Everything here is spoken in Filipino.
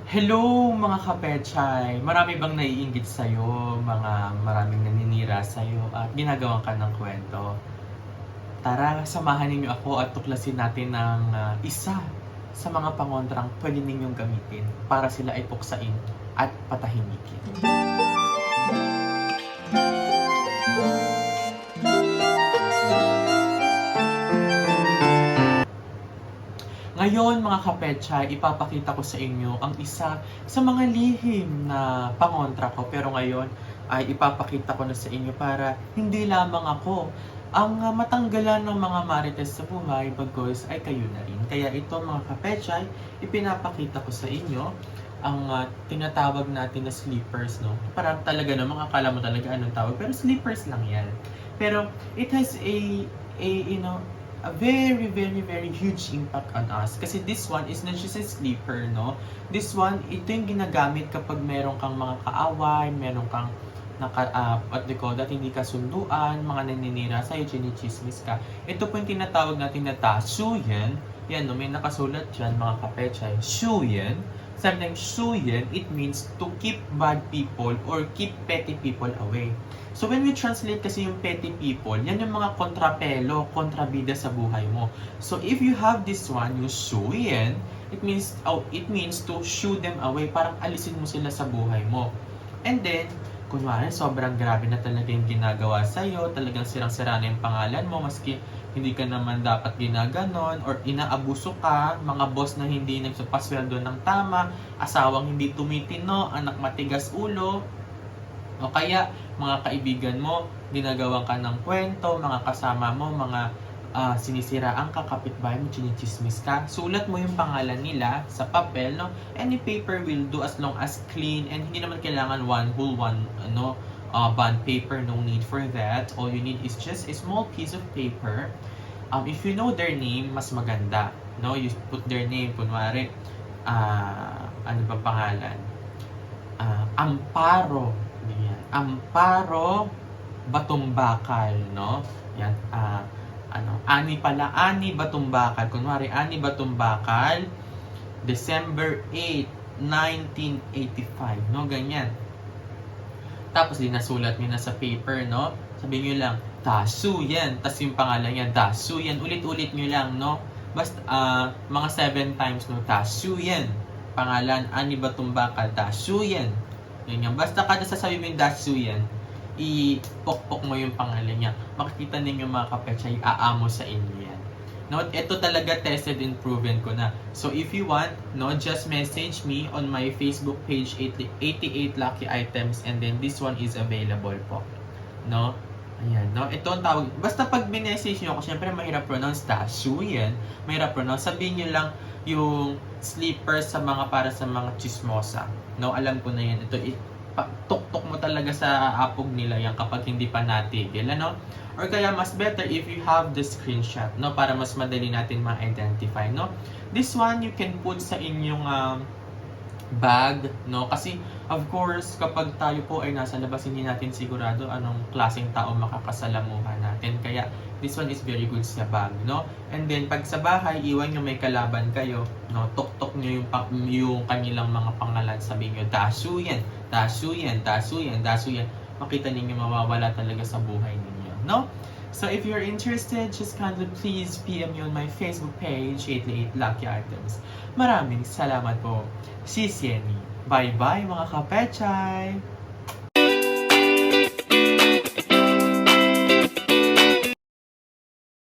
Hello mga kapechay! Marami bang naiinggit sa'yo, maraming naninira sa'yo at ginagawan ka ng kwento? Tara, samahan ninyo ako at tuklasin natin ang isa sa mga pangontrang pwede ninyong gamitin para sila ay puksain at patahimikin. Ngayon mga kapetsa, ipapakita ko sa inyo ang isa sa mga lihim na pangontra ko. Pero ngayon ay ipapakita ko na sa inyo para hindi lamang ako ang matanggalan ng mga marites sa buhay, bagos ay kayo na rin. Kaya ito mga kapetsa, ipinapakita ko sa inyo ang tinatawag natin na sleepers, no? Parang talaga namang akala mo talaga anong tawag, pero sleepers lang yan. Pero it has a very, very, very huge impact on us. Kasi this one is not just a sleeper, no? This one, ito yung ginagamit kapag meron kang mga kaaway, meron kang what they call that, hindi ka sunduan, mga naninira sa'yo, chinichismis ka. Ito po yung tinatawag natin na tasuyan. Yan, no? May nakasulat dyan, mga kapechay. Shuyan. Sometimes shuyan, it means to keep bad people or keep petty people away. So when we translate kasi yung petty people, yan yung mga kontrapelo, kontrabida sa buhay mo. So if you have this one, yung shuyan, it means to shoo them away, parang alisin mo sila sa buhay mo. And then, kunwari, sobrang grabe na talaga yung ginagawa sa'yo, talagang sirang-sira na yung pangalan mo, maski hindi ka naman dapat ginaganon, or inaabuso ka, mga boss na hindi nagpasweldo ng tama, asawang hindi tumitino, anak matigas ulo, o kaya mga kaibigan mo, ginagawan ka ng kwento, mga kasama mo, mga sinisiraan ka, kapitbahay mo, chinichismis ka, sulat mo yung pangalan nila sa papel, no? Any paper will do as long as clean, and hindi naman kailangan bond paper, no need for that. All you need is just a small piece of paper. If you know their name, mas maganda, no? You put their name, kunwari, ano ba pangalan? Amparo. Yan. Amparo Batumbakal, no? Yan, Ani Batumbakal. Kunwari, Ani Batumbakal, December 8, 1985, no? Ganyan. Tapos, dinasulat nyo na sa paper, no? Sabihin nyo lang, Dasu yan. Tapos yung pangalan niya, Dasu yan. Ulit-ulit nyo lang, no? Basta, mga 7 times, no? Dasu yan. Pangalan, Ani Batumbakal, Dasu yan. Ganyan. Basta kada sasabi mo yung Dasu yan, ipokpok mo yung pangalan niya. Makikita ninyo mga kapetsa, aamo sa inyo yan. No, ito talaga tested and proven ko na. So if you want, no, just message me on my Facebook page 88 Lucky Items, and then this one is available po. No? Ayan, no? Ito ang tawag. Basta pag binessage nyo ako, syempre mahirap pronounce, Dasu yan. Mahirap pronounce. Sabihin nyo lang yung sleepers para sa mga chismosa. No, alam ko na yan. Ito, tuktok mo talaga sa apog nila yan kapag hindi pa natigil, ano? Or kaya mas better if you have the screenshot, no? Para mas madali natin ma-identify, no? This one you can put sa inyong bag, no? Kasi of course, kapag tayo po ay nasa labas, hindi natin sigurado anong klaseng tao makakasalamuhan natin. Kaya this one is very good sa bag, no? And then pag sa bahay, iwan nyo may kalaban kayo, no? Tuktok nyo yung kanilang mga pangalan, sabihin nyo, Dasu yan, Dasu yan, Dasu yan, Dasu yan. Makita ninyo mawawala talaga sa buhay ninyo, no? So if you're interested, just kindly please PM me on my Facebook page, 88 Lucky Items. Maraming salamat po. Sisieni. Bye-bye mga kapechay!